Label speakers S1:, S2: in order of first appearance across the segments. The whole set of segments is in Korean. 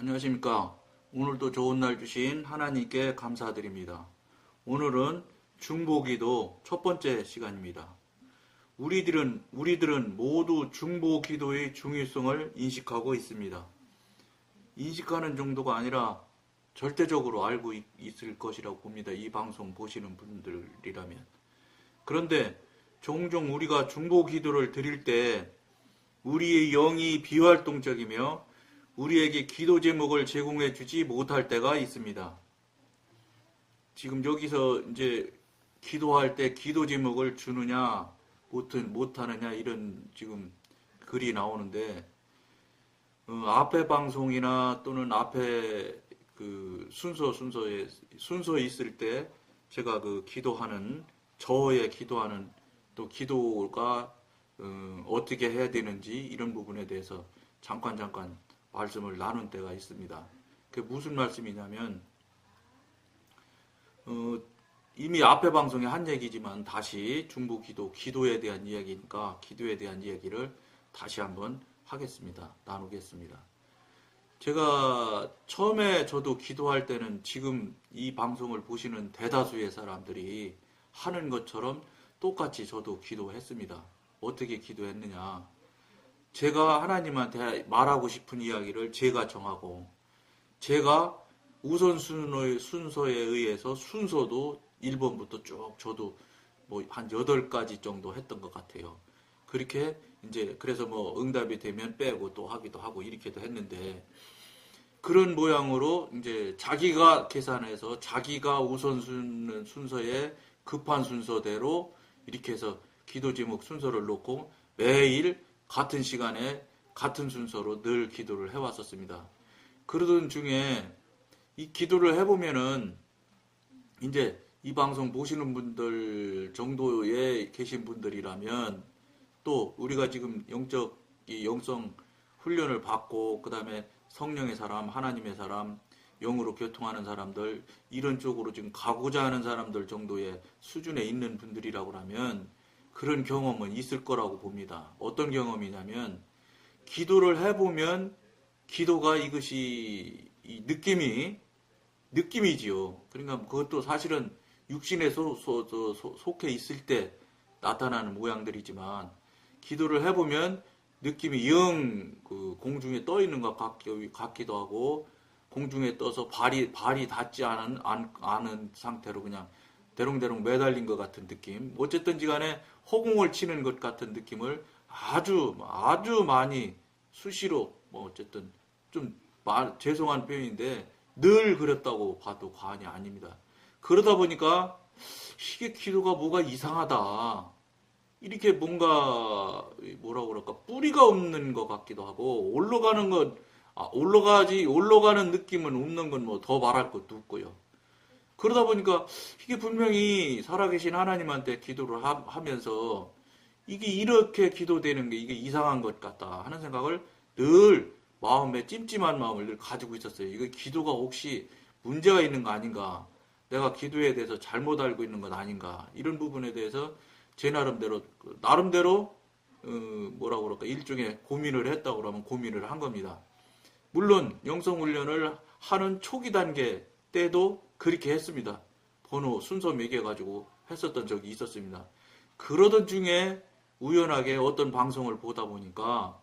S1: 안녕하십니까. 오늘도 좋은 날 주신 하나님께 감사드립니다. 오늘은 중보기도 첫 번째 시간입니다. 우리들은 모두 중보기도의 중요성을 인식하고 있습니다. 인식하는 정도가 아니라 절대적으로 알고 있을 것이라고 봅니다. 이 방송 보시는 분들이라면. 그런데 종종 우리가 중보기도를 드릴 때 우리의 영이 비활동적이며 우리에게 기도 제목을 제공해 주지 못할 때가 있습니다. 지금 여기서 이제 기도할 때 기도 제목을 주느냐 못하느냐 이런 지금 글이 나오는데 앞에 방송이나 또는 앞에 그 순서에 있을 때 제가 그 기도하는 저의 기도하는 또 기도가 어떻게 해야 되는지 이런 부분에 대해서 잠깐 말씀을 나눈 때가 있습니다. 그게 무슨 말씀이냐면 이미 앞에 방송에 한 얘기지만 다시 기도에 대한 이야기니까 기도에 대한 이야기를 다시 한번 하겠습니다. 나누겠습니다. 제가 처음에 저도 기도할 때는 지금 이 방송을 보시는 대다수의 사람들이 하는 것처럼 똑같이 저도 기도했습니다. 어떻게 기도했느냐? 제가 하나님한테 말하고 싶은 이야기를 제가 정하고 제가 순서에 의해서 순서도 1번부터 쭉 저도 뭐 한 8가지 정도 했던 것 같아요. 그렇게 이제 그래서 뭐 응답이 되면 빼고 또 하기도 하고 이렇게도 했는데 그런 모양으로 이제 자기가 계산해서 자기가 순서에 급한 순서대로 이렇게 해서 기도 제목 순서를 놓고 매일 같은 시간에 같은 순서로 늘 기도를 해왔었습니다. 그러던 중에 이 기도를 해보면은 이제 이 방송 보시는 분들 정도에 계신 분들이라면 또 우리가 지금 영성 훈련을 받고 그 다음에 성령의 사람, 하나님의 사람, 영으로 교통하는 사람들 이런 쪽으로 지금 가고자 하는 사람들 정도의 수준에 있는 분들이라고 하면 그런 경험은 있을 거라고 봅니다. 어떤 경험이냐면 기도를 해보면 기도가 이것이 느낌이지요. 그러니까 그것도 사실은 육신에 속해 있을 때 나타나는 모양들이지만 기도를 해보면 느낌이 그 공중에 떠 있는 것 같기도 하고 공중에 떠서 발이 닿지 않은 상태로 그냥 대롱대롱 매달린 것 같은 느낌. 어쨌든지 간에 허공을 치는 것 같은 느낌을 아주 많이 수시로 뭐 어쨌든 좀 죄송한 표현인데 늘 그랬다고 봐도 과언이 아닙니다. 그러다 보니까 이게 기도가 뭐가 이상하다. 이렇게 뭔가 뭐라고 그럴까 뿌리가 없는 것 같기도 하고 올라가는 느낌은 없는 건 뭐 더 말할 것도 없고요. 그러다 보니까 이게 분명히 살아계신 하나님한테 기도를 하면서 이게 이렇게 기도되는 게 이게 이상한 것 같다 하는 생각을 늘 찜찜한 마음을 늘 가지고 있었어요. 이거 기도가 혹시 문제가 있는 거 아닌가? 내가 기도에 대해서 잘못 알고 있는 건 아닌가? 이런 부분에 대해서 제 나름대로 뭐라고 그럴까 일종의 고민을 했다고 그러면 고민을 한 겁니다. 물론 영성훈련을 하는 초기 단계 때도 그렇게 했습니다. 순서 매겨가지고 했었던 적이 있었습니다. 그러던 중에 우연하게 어떤 방송을 보다 보니까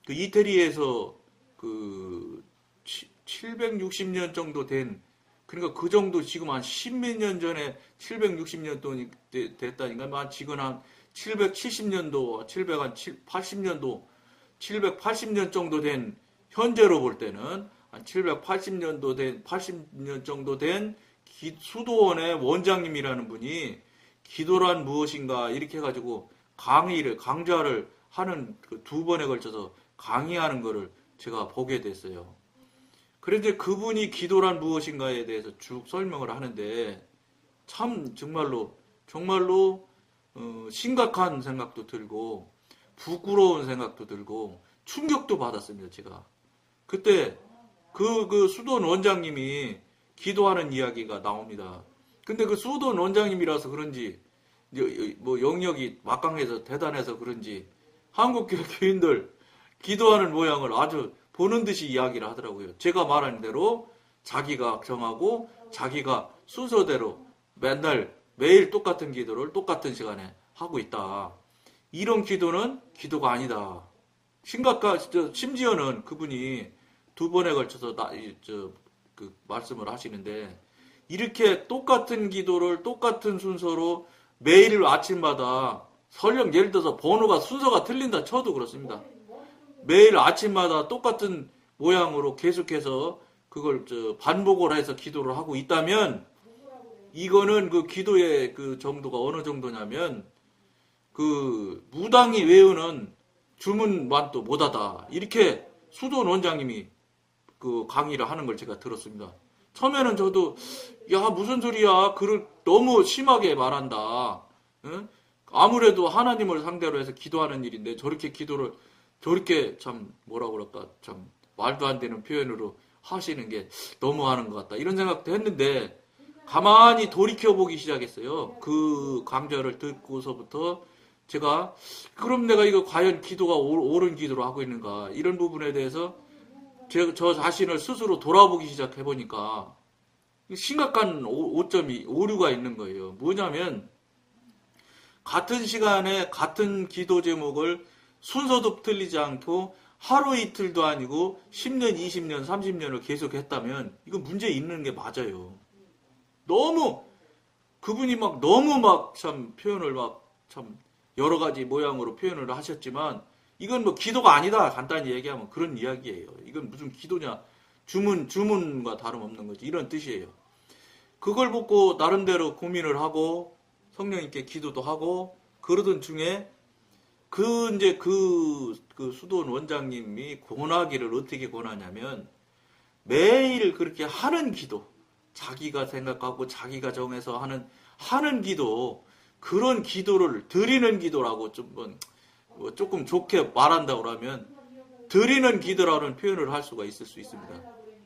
S1: 그 이태리에서 그 760년 정도 된 그러니까 그 정도 지금 한 10몇 년 전에 760년 동안 됐다니까 지금 한 770년도 780년 정도 된 현재로 볼 때는 한 80년 정도 된 수도원의 원장님이라는 분이 기도란 무엇인가 이렇게 해가지고 강좌를 하는 그 2번에 걸쳐서 강의하는 거를 제가 보게 됐어요. 그런데 그분이 기도란 무엇인가에 대해서 쭉 설명을 하는데 참 정말로 심각한 생각도 들고 부끄러운 생각도 들고 충격도 받았습니다. 제가 그때 그 수도원 원장님이 기도하는 이야기가 나옵니다. 근데 그 수도원 원장님이라서 그런지 뭐 영역이 막강해서 대단해서 그런지 한국 교인들 기도하는 모양을 아주 보는 듯이 이야기를 하더라고요. 제가 말하는 대로 자기가 정하고 자기가 순서대로 맨날 매일 똑같은 기도를 똑같은 시간에 하고 있다. 이런 기도는 기도가 아니다. 심지어는 그분이 두 번에 걸쳐서 말씀을 하시는데, 이렇게 똑같은 기도를 똑같은 순서로 매일 아침마다, 설령 예를 들어서 번호가 순서가 틀린다 쳐도 그렇습니다. 매일 아침마다 똑같은 모양으로 계속해서 그걸 반복을 해서 기도를 하고 있다면, 이거는 그 기도의 그 정도가 어느 정도냐면, 그 무당이 외우는 주문만도 못하다. 이렇게 수도원 원장님이 그 강의를 하는 걸 제가 들었습니다. 처음에는 저도 야 무슨 소리야, 그를 너무 심하게 말한다. 응? 아무래도 하나님을 상대로 해서 기도하는 일인데 저렇게 기도를 저렇게 참 뭐라 그럴까, 참 말도 안 되는 표현으로 하시는 게 너무하는 것 같다, 이런 생각도 했는데, 가만히 돌이켜보기 시작했어요. 그 강좌를 듣고서부터 제가 그럼 내가 이거 과연 기도가 옳은 기도로 하고 있는가, 이런 부분에 대해서 저 자신을 스스로 돌아보기 시작해보니까 심각한 오류가 있는 거예요. 뭐냐면 같은 시간에 같은 기도 제목을 순서도 틀리지 않고 하루 이틀도 아니고 10년, 20년, 30년을 계속 했다면 이건 문제 있는 게 맞아요. 너무 그분이 너무 참 표현을 참 여러 가지 모양으로 표현을 하셨지만, 이건 뭐 기도가 아니다, 간단히 얘기하면 그런 이야기예요. 이건 무슨 기도냐, 주문과 다름없는 거지, 이런 뜻이에요. 그걸 보고 나름대로 고민을 하고 성령님께 기도도 하고 그러던 중에 그 수도원 원장님이 권하기를 어떻게 권하냐면, 매일 그렇게 하는 기도, 자기가 생각하고 자기가 정해서 하는 기도, 그런 기도를 드리는 기도라고 조금 좋게 말한다고 하면 드리는 기도라는 표현을 할 수가 있을 수 있습니다.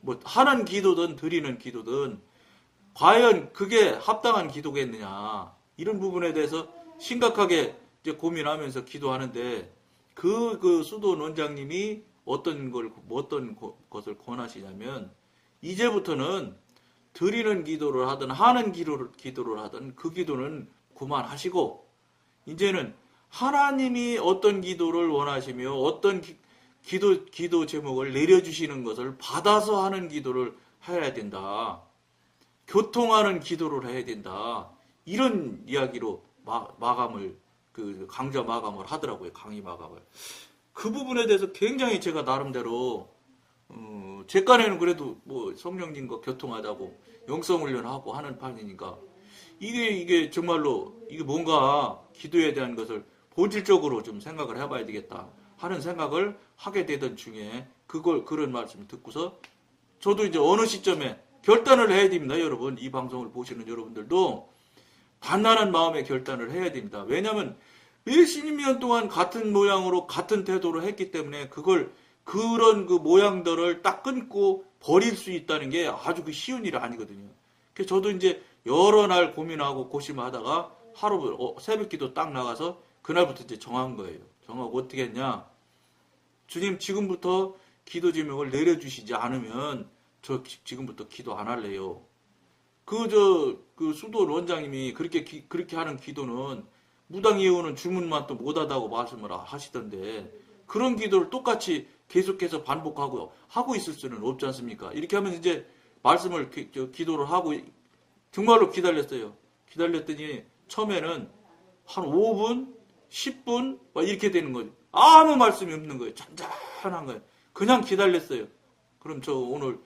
S1: 뭐 하는 기도든 드리는 기도든 과연 그게 합당한 기도겠느냐, 이런 부분에 대해서 심각하게 이제 고민하면서 기도하는데, 그 수도원 원장님이 어떤 것을 권하시냐면, 이제부터는 드리는 기도를 하든 하는 기도를 하든 그 기도는 그만하시고, 이제는 하나님이 어떤 기도를 원하시며 어떤 기도 제목을 내려주시는 것을 받아서 하는 기도를 해야 된다. 교통하는 기도를 해야 된다. 이런 이야기로 강좌 마감을 하더라고요. 강의 마감을. 그 부분에 대해서 굉장히 제가 나름대로 제 깐에는 그래도 뭐 성령님과 교통하자고 영성훈련하고 하는 판이니까 이게 정말로 이게 뭔가 기도에 대한 것을 본질적으로 좀 생각을 해봐야 되겠다 하는 생각을 하게 되던 중에 그런 말씀을 듣고서 저도 이제 어느 시점에 결단을 해야 됩니다. 여러분, 이 방송을 보시는 여러분들도 단단한 마음의 결단을 해야 됩니다. 왜냐하면 몇십 년 동안 같은 모양으로 같은 태도로 했기 때문에 그런 그 모양들을 딱 끊고 버릴 수 있다는 게 아주 쉬운 일이 아니거든요. 그래서 저도 이제 여러 날 고민하고 고심하다가 하루 새벽기도 딱 나가서 그날부터 이제 정한 거예요. 정하고 어떻게 했냐? 주님, 지금부터 기도 제목을 내려주시지 않으면 저 지금부터 기도 안 할래요. 그 수도원 원장님이 그렇게 하는 기도는 무당 예우는 주문만 또 못하다고 말씀을 하시던데, 그런 기도를 똑같이 계속해서 반복하고 하고 있을 수는 없지 않습니까? 이렇게 하면 이제 말씀을 기도를 하고 정말로 기다렸어요. 기다렸더니 처음에는 한 5분, 10분 막 이렇게 되는 거죠. 아무 말씀이 없는 거예요. 잔잔한 거예요. 그냥 기다렸어요. 그럼 저 오늘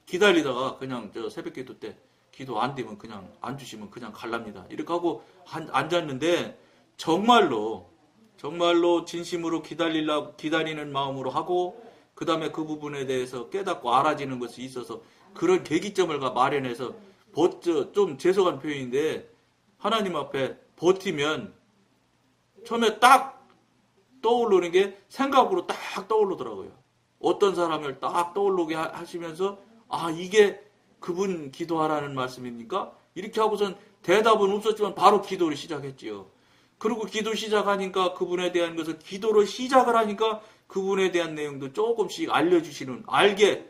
S1: 기다리다가 그냥 저 새벽기도 때 기도 안 되면 그냥 안 주시면 그냥 갈랍니다. 이렇게 하고 앉았는데, 정말로 진심으로 기다리는 마음으로 하고, 그 다음에 그 부분에 대해서 깨닫고 알아지는 것이 있어서 그런 계기점을 마련해서 좀 죄송한 표현인데 하나님 앞에 버티면 처음에 딱 떠오르는 게 생각으로 딱 떠오르더라고요. 어떤 사람을 딱 떠오르게 하시면서 이게 그분 기도하라는 말씀입니까? 이렇게 하고선 대답은 없었지만 바로 기도를 시작했지요. 그리고 기도 시작하니까 그분에 대한 것을 기도를 시작을 하니까 그분에 대한 내용도 조금씩 알려주시는, 알게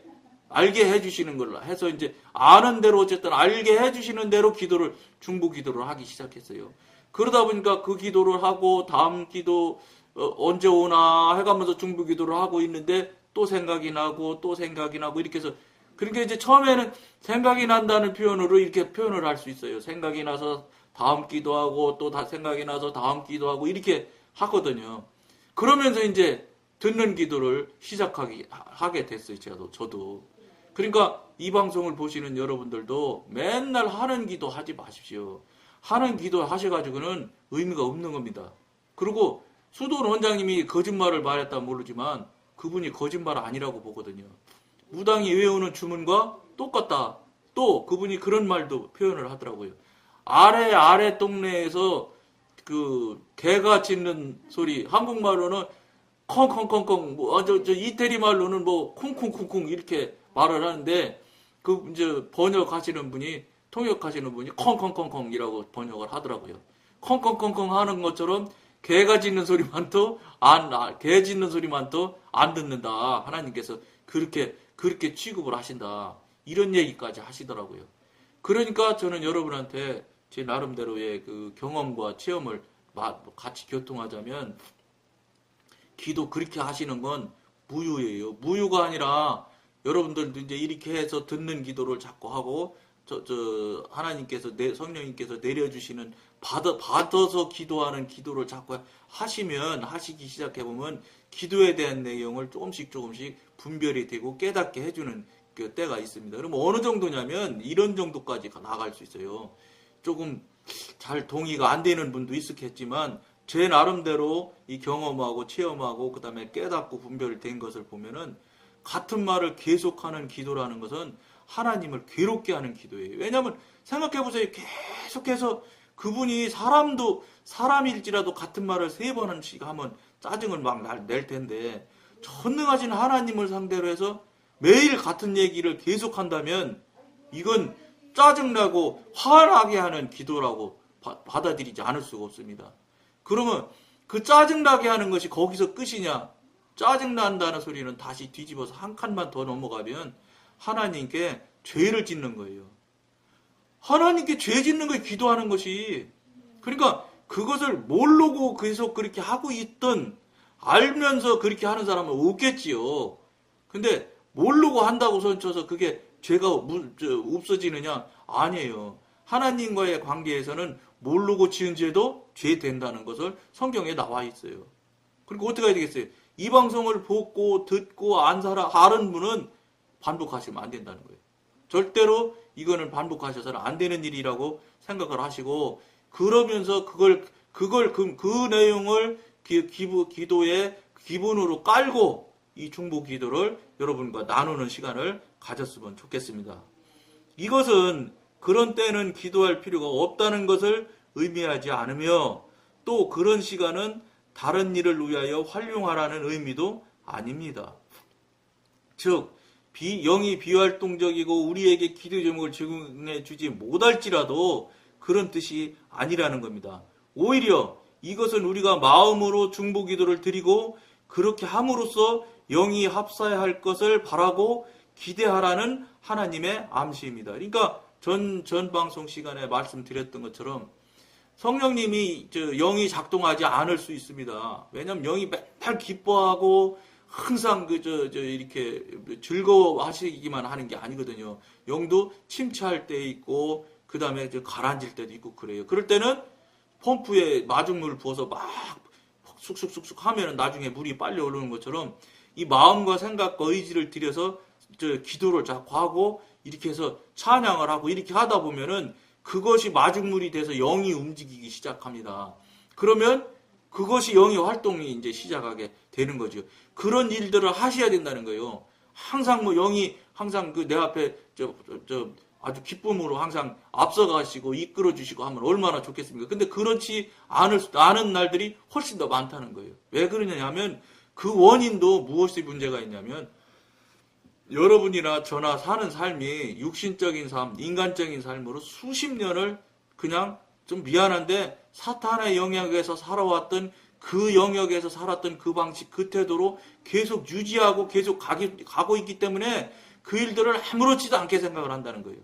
S1: 해주시는 걸로 해서 이제 아는 대로 어쨌든 알게 해주시는 대로 기도를, 중보 기도를 하기 시작했어요. 그러다 보니까 그 기도를 하고 다음 기도 언제 오나 해가면서 중보 기도를 하고 있는데 또 생각이 나고 또 생각이 나고 이렇게 해서, 그러니까 이제 처음에는 생각이 난다는 표현으로 이렇게 표현을 할 수 있어요. 생각이 나서 다음 기도하고 또 다 생각이 나서 다음 기도하고 이렇게 하거든요. 그러면서 이제 듣는 기도를 하게 됐어요. 저도. 그러니까 이 방송을 보시는 여러분들도 맨날 하는 기도 하지 마십시오. 하는 기도 하셔가지고는 의미가 없는 겁니다. 그리고 수도원 원장님이 거짓말을 말했다면 모르지만 그분이 거짓말 아니라고 보거든요. 무당이 외우는 주문과 똑같다. 또 그분이 그런 말도 표현을 하더라고요. 아래 동네에서 그 개가 짖는 소리, 한국말로는 컹컹컹컹, 저 이태리 말로는 뭐 쿵쿵쿵쿵 이렇게 말을 하는데, 그 이제 통역하시는 분이 컹컹컹컹이라고 번역을 하더라고요. 컹컹컹컹 하는 것처럼 개가 짖는 소리만도 개 짖는 소리만도 안 듣는다. 하나님께서 그렇게 취급을 하신다. 이런 얘기까지 하시더라고요. 그러니까 저는 여러분한테 제 나름대로의 그 경험과 체험을 같이 교통하자면, 기도 그렇게 하시는 건 무유예요. 무유가 아니라 여러분들도 이제 이렇게 해서 듣는 기도를 자꾸 하고, 하나님께서, 성령님께서 내려주시는, 받아서 기도하는 기도를 자꾸 하시기 시작해보면 기도에 대한 내용을 조금씩 분별이 되고 깨닫게 해주는 그 때가 있습니다. 그럼 어느 정도냐면 이런 정도까지 나갈 수 있어요. 조금 잘 동의가 안 되는 분도 있었겠지만 제 나름대로 이 경험하고 체험하고 그 다음에 깨닫고 분별된 것을 보면은 같은 말을 계속하는 기도라는 것은 하나님을 괴롭게 하는 기도예요. 왜냐하면 생각해보세요. 계속해서 그분이 사람일지라도 같은 말을 3번씩 하면 짜증을 막 낼 텐데, 전능하신 하나님을 상대로 해서 매일 같은 얘기를 계속한다면 이건 짜증나고 화나게 하는 기도라고 받아들이지 않을 수가 없습니다. 그러면 그 짜증나게 하는 것이 거기서 끝이냐? 짜증난다는 소리는 다시 뒤집어서 한 칸만 더 넘어가면 하나님께 죄를 짓는 거예요. 하나님께 죄 짓는 거에 기도하는 것이. 그러니까 그것을 모르고 계속 그렇게 하고 있던, 알면서 그렇게 하는 사람은 없겠지요. 근데 모르고 한다고 손쳐서 그게 죄가 없어지느냐? 아니에요. 하나님과의 관계에서는 모르고 지은 죄도 죄 된다는 것을 성경에 나와 있어요. 그리고 어떻게 해야 되겠어요? 이 방송을 보고 듣고 아는 분은 반복하시면 안 된다는 거예요. 절대로 이거는 반복하셔서는 안 되는 일이라고 생각을 하시고, 그러면서 그 내용을 기도의 기본으로 깔고 이 중보 기도를 여러분과 나누는 시간을 가졌으면 좋겠습니다. 이것은 그런 때는 기도할 필요가 없다는 것을 의미하지 않으며, 또 그런 시간은 다른 일을 위하여 활용하라는 의미도 아닙니다. 즉, 영이 비활동적이고 우리에게 기도 제목을 제공해 주지 못할지라도 그런 뜻이 아니라는 겁니다. 오히려 이것은 우리가 마음으로 중보 기도를 드리고 그렇게 함으로써 영이 합사해야 할 것을 바라고 기대하라는 하나님의 암시입니다. 그러니까 전 방송 시간에 말씀드렸던 것처럼 성령님이 영이 작동하지 않을 수 있습니다. 왜냐하면 영이 맨날 기뻐하고 항상 이렇게 즐거워하시기만 하는 게 아니거든요. 영도 침체할 때 있고 그 다음에 가라앉을 때도 있고 그래요. 그럴 때는 펌프에 마중물을 부어서 막 쑥쑥쑥쑥 하면은 나중에 물이 빨리 오르는 것처럼 이 마음과 생각과 의지를 들여서 기도를 자꾸 하고 이렇게 해서 찬양을 하고 이렇게 하다 보면은 그것이 마중물이 돼서 영이 움직이기 시작합니다. 그러면 그것이 영의 활동이 이제 시작하게 되는 거죠. 그런 일들을 하셔야 된다는 거예요. 항상 영이 항상 내 앞에 아주 기쁨으로 항상 앞서가시고 이끌어주시고 하면 얼마나 좋겠습니까? 근데 그렇지 않은 날들이 훨씬 더 많다는 거예요. 왜 그러냐 하면 그 원인도 무엇이 문제가 있냐면 여러분이나 저나 사는 삶이 육신적인 삶, 인간적인 삶으로 수십 년을 그냥 좀 미안한데 사탄의 영향에서 살아왔던 그 영역에서 살았던 그 방식, 그 태도로 계속 유지하고 계속 가고 있기 때문에 그 일들을 아무렇지도 않게 생각을 한다는 거예요.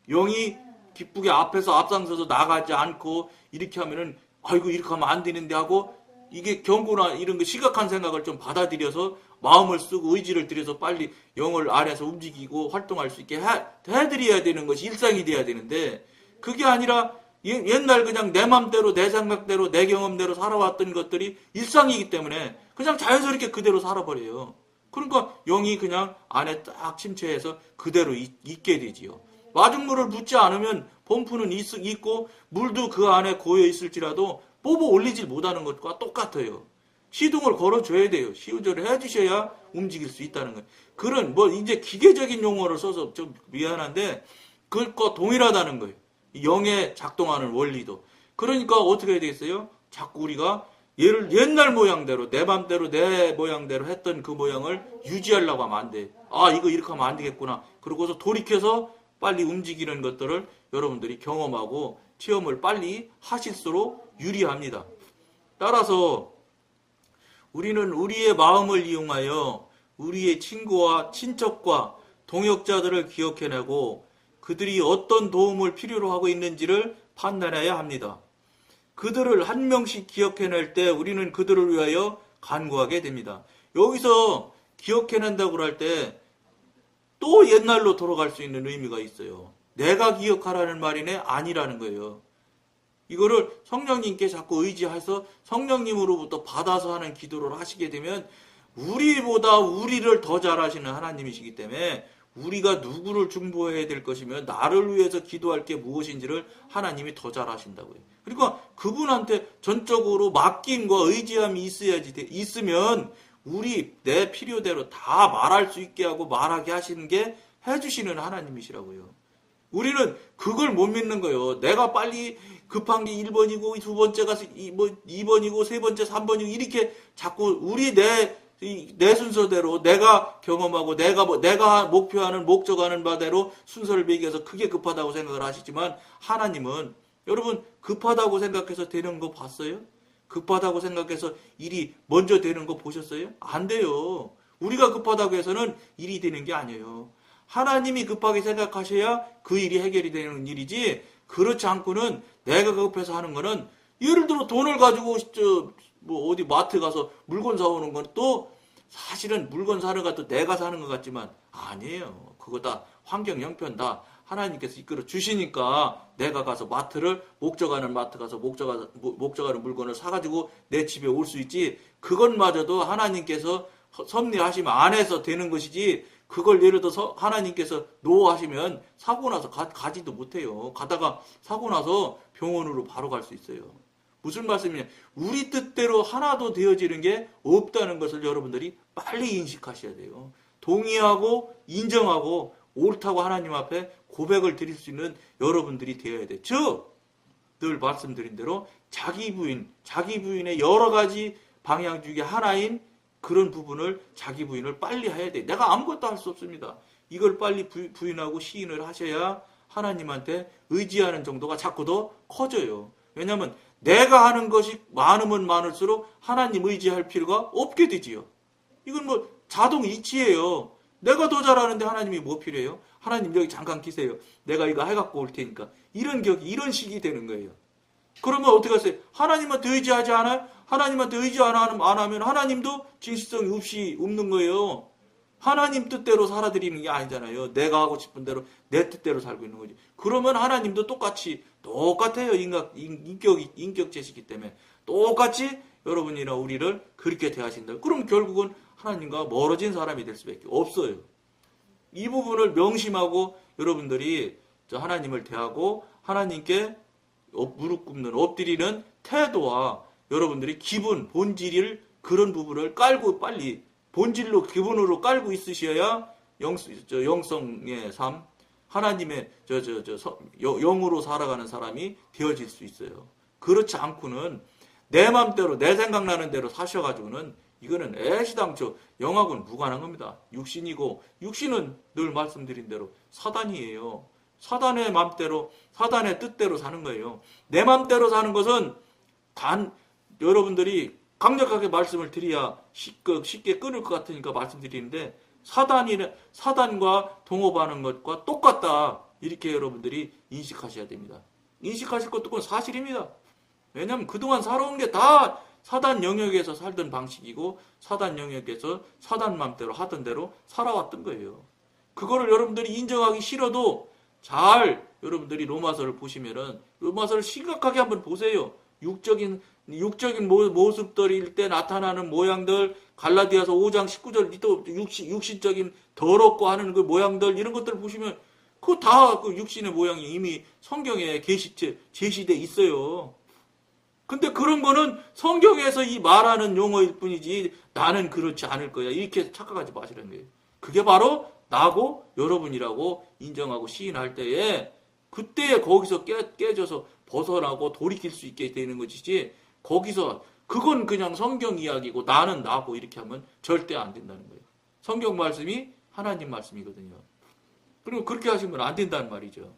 S1: 영이 기쁘게 앞에서 앞장서서 나가지 않고 이렇게 하면은 아이고 이렇게 하면 안 되는데 하고 이게 경고나 이런 거 시각한 생각을 좀 받아들여서 마음을 쓰고 의지를 들여서 빨리 영을 안에서 움직이고 활동할 수 있게 해드려야 되는 것이 일상이 돼야 되는데 그게 아니라 옛날 그냥 내 맘대로 내 생각대로 내 경험대로 살아왔던 것들이 일상이기 때문에 그냥 자연스럽게 그대로 살아버려요. 그러니까 영이 그냥 안에 딱 침체해서 그대로 있게 되지요. 마중물을 붓지 않으면 펌프는 있고 물도 그 안에 고여 있을지라도 뽑아 올리질 못하는 것과 똑같아요. 시동을 걸어줘야 돼요. 시우절을 해주셔야 움직일 수 있다는 거예요. 그런 이제 기계적인 용어를 써서 좀 미안한데 그것과 동일하다는 거예요. 영에 작동하는 원리도. 그러니까 어떻게 해야 되겠어요? 자꾸 우리가 옛날 모양대로 내 맘대로 내 모양대로 했던 그 모양을 유지하려고 하면 안 돼. 아 이거 이렇게 하면 안 되겠구나. 그러고서 돌이켜서 빨리 움직이는 것들을 여러분들이 경험하고 체험을 빨리 하실수록 유리합니다. 따라서 우리는 우리의 마음을 이용하여 우리의 친구와 친척과 동역자들을 기억해내고 그들이 어떤 도움을 필요로 하고 있는지를 판단해야 합니다. 그들을 한 명씩 기억해낼 때 우리는 그들을 위하여 간구하게 됩니다. 여기서 기억해낸다고 할 때 또 옛날로 돌아갈 수 있는 의미가 있어요. 내가 기억하라는 말이네 아니라는 거예요. 이거를 성령님께 자꾸 의지해서 성령님으로부터 받아서 하는 기도를 하시게 되면 우리보다 우리를 더 잘하시는 하나님이시기 때문에 우리가 누구를 중보해야 될 것이며 나를 위해서 기도할 게 무엇인지를 하나님이 더 잘하신다고요. 그러니까 그분한테 전적으로 맡김과 의지함이 있으면 내 필요대로 다 말할 수 있게 하고 말하게 하시는 게 해주시는 하나님이시라고요. 우리는 그걸 못 믿는 거예요. 내가 빨리 급한 게 1번이고 두 번째가 2번이고 세 번째 3번이고 이렇게 자꾸 내 순서대로 내가 경험하고 내가 목표하는 목적하는 바대로 순서를 매겨서 그게 급하다고 생각을 하시지만 하나님은 여러분 급하다고 생각해서 되는 거 봤어요? 급하다고 생각해서 일이 먼저 되는 거 보셨어요? 안 돼요. 우리가 급하다고 해서는 일이 되는 게 아니에요. 하나님이 급하게 생각하셔야 그 일이 해결이 되는 일이지 그렇지 않고는 내가 급해서 하는 거는 예를 들어 돈을 가지고 어디 마트 가서 물건 사오는 건 또 사실은 물건 사는 것도 내가 사는 것 같지만 아니에요. 그거 다 환경 형편 다 하나님께서 이끌어 주시니까 내가 가서 목적하는 마트 가서 목적하는 물건을 사가지고 내 집에 올 수 있지. 그것마저도 하나님께서 섭리하시면 안 해서 되는 것이지. 그걸 예를 들어서 하나님께서 노하시면 사고 나서 가지도 못해요. 가다가 사고 나서 병원으로 바로 갈 수 있어요. 무슨 말씀이냐? 우리 뜻대로 하나도 되어지는 게 없다는 것을 여러분들이 빨리 인식하셔야 돼요. 동의하고 인정하고 옳다고 하나님 앞에 고백을 드릴 수 있는 여러분들이 되어야 돼. 즉, 늘 말씀드린 대로 자기 부인의 여러 가지 방향 중에 하나인 그런 부분을 자기 부인을 빨리 해야 돼. 내가 아무것도 할 수 없습니다. 이걸 빨리 부인하고 시인을 하셔야 하나님한테 의지하는 정도가 자꾸 더 커져요. 왜냐하면 내가 하는 것이 많으면 많을수록 하나님 의지할 필요가 없게 되지요. 이건 자동 이치예요. 내가 더 잘하는데 하나님이 뭐 필요해요? 하나님 여기 잠깐 계세요. 내가 이거 해갖고 올 테니까. 이런 식이 되는 거예요. 그러면 어떻게 하세요? 하나님한테 의지하지 않아요? 하나님한테 의지 안 하면 하나님도 진실성이 없는 거예요. 하나님 뜻대로 살아드리는 게 아니잖아요. 내가 하고 싶은 대로 내 뜻대로 살고 있는 거지. 그러면 하나님도 똑같아요. 인격체시기 때문에. 똑같이 여러분이나 우리를 그렇게 대하신다. 그럼 결국은 하나님과 멀어진 사람이 될 수밖에 없어요. 이 부분을 명심하고 여러분들이 하나님을 대하고 하나님께 무릎 꿇는 엎드리는 태도와 여러분들이 기분, 본질을 그런 부분을 깔고 빨리 본질로 기본으로 깔고 있으셔야 영성의 삶, 하나님의 영으로 살아가는 사람이 되어질 수 있어요. 그렇지 않고는 내 맘대로 내 생각나는 대로 사셔가지고는 이거는 애시당초 영하고는 무관한 겁니다. 육신은 늘 말씀드린 대로 사단이에요. 사단의 맘대로 사단의 뜻대로 사는 거예요. 내 맘대로 사는 것은 여러분들이 강력하게 말씀을 드려야 쉽게 끊을 것 같으니까 말씀드리는데 사단과 동업하는 것과 똑같다. 이렇게 여러분들이 인식하셔야 됩니다. 인식하실 것도 그건 사실입니다. 왜냐하면 그동안 살아온 게 다 사단 영역에서 살던 방식이고 사단 영역에서 사단 맘대로 하던 대로 살아왔던 거예요. 그거를 여러분들이 인정하기 싫어도 잘 여러분들이 로마서를 보시면은 로마서를 심각하게 한번 보세요. 육적인 모습들일 때 나타나는 모양들, 갈라디아서 5장 19절 또 육신적인 더럽고 하는 그 모양들 이런 것들을 보시면 그거 다 그 육신의 모양이 이미 성경에 제시돼 있어요. 근데 그런 거는 성경에서 이 말하는 용어일 뿐이지 나는 그렇지 않을 거야. 이렇게 착각하지 마시라는 거예요. 그게 바로 나고 여러분이라고 인정하고 시인할 때에 그때 거기서 깨져서 벗어나고 돌이킬 수 있게 되는 것이지 거기서 그건 그냥 성경 이야기고 나는 나고 이렇게 하면 절대 안 된다는 거예요. 성경 말씀이 하나님 말씀이거든요. 그리고 그렇게 하시면 안 된다는 말이죠.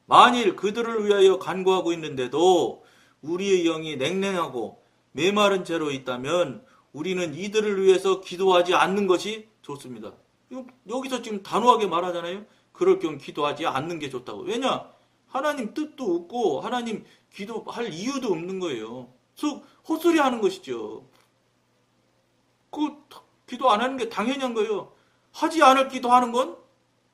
S1: 만일 그들을 위하여 간구하고 있는데도 우리의 영이 냉랭하고 메마른 채로 있다면 우리는 이들을 위해서 기도하지 않는 것이 좋습니다. 여기서 지금 단호하게 말하잖아요. 그럴 경우 기도하지 않는 게 좋다고. 왜냐? 하나님 뜻도 없고 하나님 기도할 이유도 없는 거예요. 헛소리 하는 것이죠. 기도 안 하는 게 당연한 거예요. 하지 않을 기도하는 건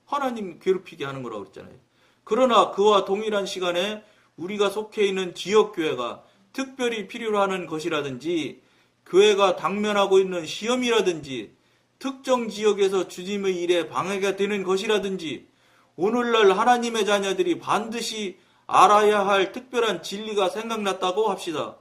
S1: 하나님 괴롭히게 하는 거라고 그랬잖아요. 그러나 그와 동일한 시간에 우리가 속해 있는 지역교회가 특별히 필요로 하는 것이라든지 교회가 당면하고 있는 시험이라든지 특정 지역에서 주님의 일에 방해가 되는 것이라든지 오늘날 하나님의 자녀들이 반드시 알아야 할 특별한 진리가 생각났다고 합시다.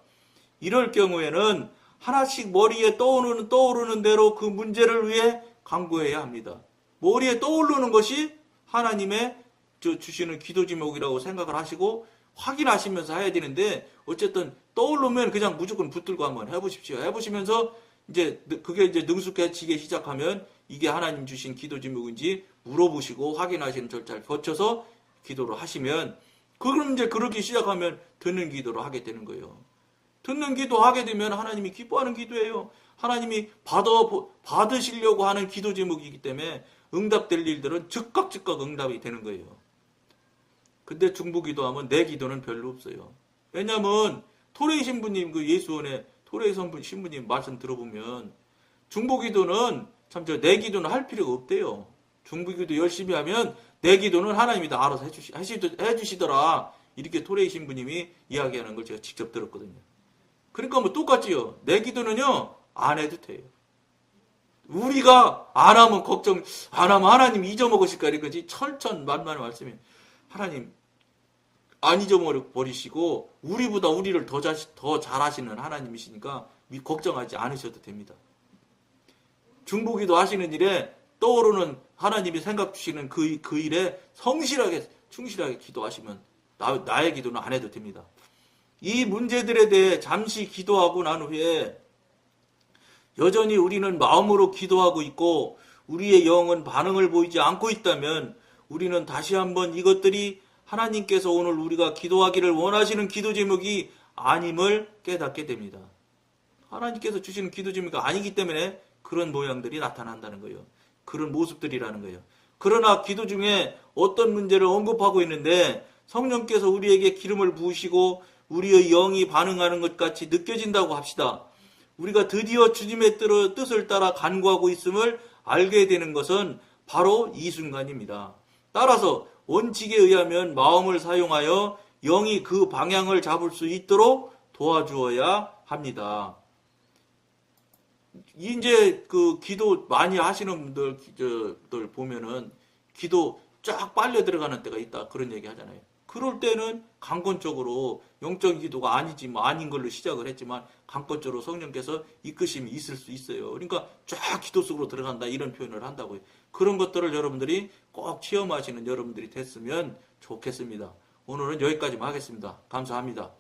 S1: 이럴 경우에는 하나씩 머리에 떠오르는 대로 그 문제를 위해 간구해야 합니다. 머리에 떠오르는 것이 하나님의 주시는 기도 제목이라고 생각을 하시고 확인하시면서 해야 되는데 어쨌든 떠오르면 그냥 무조건 붙들고 한번 해보십시오. 해보시면서 그게 능숙해지기 시작하면 이게 하나님 주신 기도 제목인지 물어보시고 확인하시는 절차를 거쳐서 기도를 하시면 그럼 그렇게 시작하면 듣는 기도를 하게 되는 거예요. 듣는 기도 하게 되면 하나님이 기뻐하는 기도예요. 하나님이 받으시려고 하는 기도 제목이기 때문에 응답될 일들은 즉각 응답이 되는 거예요. 근데 중보기도하면 내 기도는 별로 없어요. 왜냐하면 토레이 신부님 그 예수원의 토레이 신부님 말씀 들어보면 중보기도는 참 내 기도는 할 필요가 없대요. 중보기도 열심히 하면 내 기도는 하나님이 다 알아서 해주시더라. 이렇게 토레이 신부님이 이야기하는 걸 제가 직접 들었거든요. 그러니까 뭐 똑같지요. 내 기도는요 안 해도 돼요. 우리가 안 하면 안 하면 하나님 잊어먹으실까 이거지. 천천만만의 말씀이 하나님 안 잊어버리시고 우리보다 우리를 더 잘하시는 하나님이시니까 걱정하지 않으셔도 됩니다. 중보기도 하시는 일에 떠오르는 하나님이 생각 주시는 그 일에 성실하게 충실하게 기도하시면 나의 기도는 안 해도 됩니다. 이 문제들에 대해 잠시 기도하고 난 후에 여전히 우리는 마음으로 기도하고 있고 우리의 영은 반응을 보이지 않고 있다면 우리는 다시 한번 이것들이 하나님께서 오늘 우리가 기도하기를 원하시는 기도 제목이 아님을 깨닫게 됩니다. 하나님께서 주시는 기도 제목이 아니기 때문에 그런 모양들이 나타난다는 거예요. 그런 모습들이라는 거예요. 그러나 기도 중에 어떤 문제를 언급하고 있는데 성령께서 우리에게 기름을 부으시고 우리의 영이 반응하는 것 같이 느껴진다고 합시다. 우리가 드디어 주님의 뜻을 따라 간구하고 있음을 알게 되는 것은 바로 이 순간입니다. 따라서 원칙에 의하면 마음을 사용하여 영이 그 방향을 잡을 수 있도록 도와주어야 합니다. 이제 그 기도 많이 하시는 분들 보면은 기도 쫙 빨려 들어가는 때가 있다 그런 얘기 하잖아요. 그럴 때는 강권적으로 영적 기도가 아닌 걸로 시작을 했지만 강권적으로 성령께서 이끄심이 있을 수 있어요. 그러니까 쫙 기도 속으로 들어간다 이런 표현을 한다고요. 그런 것들을 여러분들이 꼭 체험하시는 여러분들이 됐으면 좋겠습니다. 오늘은 여기까지만 하겠습니다. 감사합니다.